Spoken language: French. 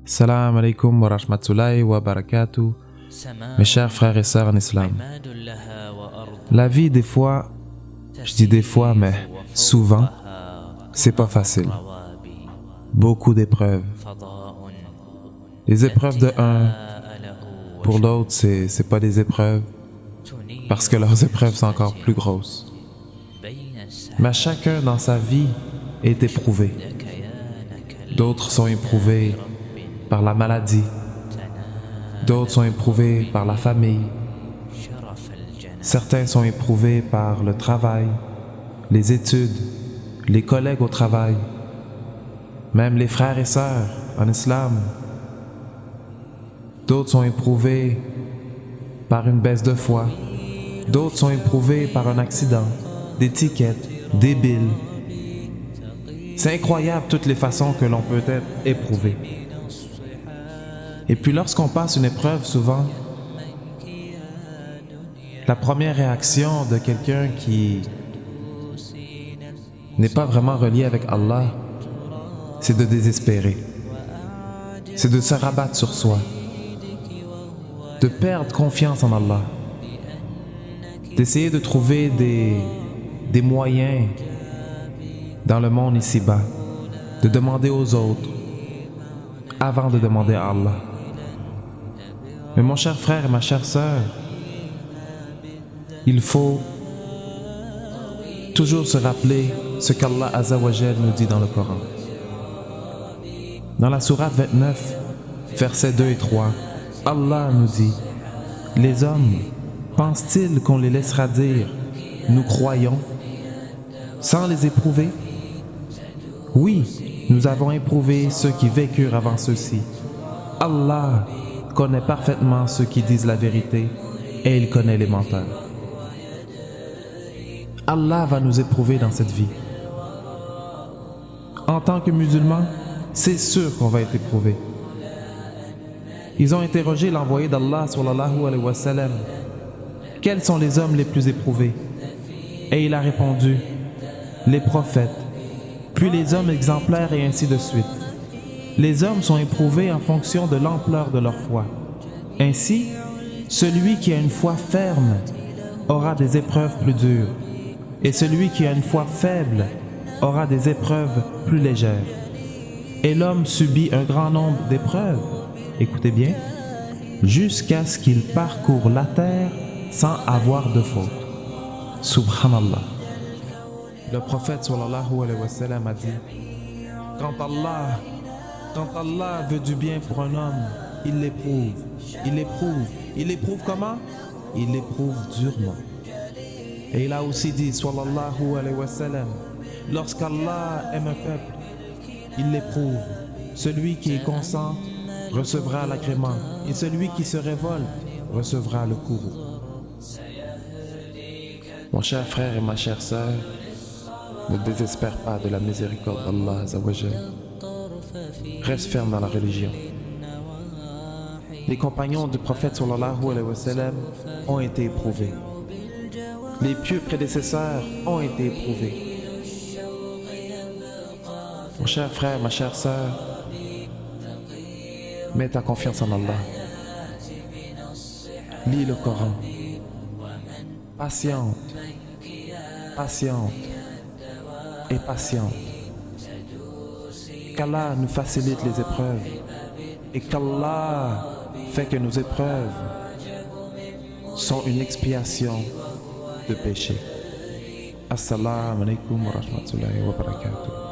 Salam alaikum wa rahmatullahi wa barakatuh. Mes chers frères et sœurs en islam. La vie, des fois, je dis des fois, mais souvent, c'est pas facile. Beaucoup d'épreuves. Les épreuves de un, pour l'autre, c'est pas des épreuves, parce que leurs épreuves sont encore plus grosses. Mais chacun dans sa vie est éprouvé. D'autres sont éprouvés par la maladie. D'autres sont éprouvés par la famille. Certains sont éprouvés par le travail, les études, les collègues au travail, même les frères et sœurs en islam. D'autres sont éprouvés par une baisse de foi. D'autres sont éprouvés par un accident, des tickets, des billes. C'est incroyable toutes les façons que l'on peut être éprouvé. Et puis lorsqu'on passe une épreuve, souvent, la première réaction de quelqu'un qui n'est pas vraiment relié avec Allah, c'est de désespérer. C'est de se rabattre sur soi, de perdre confiance en Allah, d'essayer de trouver des moyens dans le monde ici-bas, de demander aux autres avant de demander à Allah. Mais mon cher frère et ma chère sœur, il faut toujours se rappeler ce qu'Allah Azza wa Jal nous dit dans le Coran. Dans la sourate 29, versets 2 et 3, Allah nous dit: les hommes pensent-ils qu'on les laissera dire « nous croyons » sans les éprouver? Oui, nous avons éprouvé ceux qui vécurent avant ceux-ci. Allah connaît parfaitement ceux qui disent la vérité et il connaît les menteurs. Allah va nous éprouver dans cette vie. En tant que musulmans, c'est sûr qu'on va être éprouvé. Ils ont interrogé l'envoyé d'Allah sallallahu alayhi wa sallam: quels sont les hommes les plus éprouvés? Et il a répondu: les prophètes, puis les hommes exemplaires et ainsi de suite. Les hommes sont éprouvés en fonction de l'ampleur de leur foi. Ainsi, celui qui a une foi ferme aura des épreuves plus dures, et celui qui a une foi faible aura des épreuves plus légères. Et l'homme subit un grand nombre d'épreuves, écoutez bien, jusqu'à ce qu'il parcourt la terre sans avoir de faute. Subhanallah. Le prophète sallallahu alayhi wa sallam a dit: quand Allah veut du bien pour un homme, il l'éprouve. Il l'éprouve. Il l'éprouve comment? Il l'éprouve durement. Et il a aussi dit, sallallahu alayhi wa sallam, lorsqu'Allah aime un peuple, il l'éprouve. Celui qui est consent recevra l'agrément, et celui qui se révolte recevra le courroux. Mon cher frère et ma chère sœur, ne désespère pas de la miséricorde d'Allah Azza wa Jal. Reste ferme dans la religion. Les compagnons du prophète sallallahu alayhi wa sallam ont été éprouvés. Les pieux prédécesseurs ont été éprouvés. Mon cher frère, ma chère sœur, mets ta confiance en Allah. Lis le Coran. Patiente, patiente et patiente. Qu'Allah nous facilite les épreuves et qu'Allah fait que nos épreuves sont une expiation de péché. Assalamu alaikum wa rahmatullahi wa barakatuh.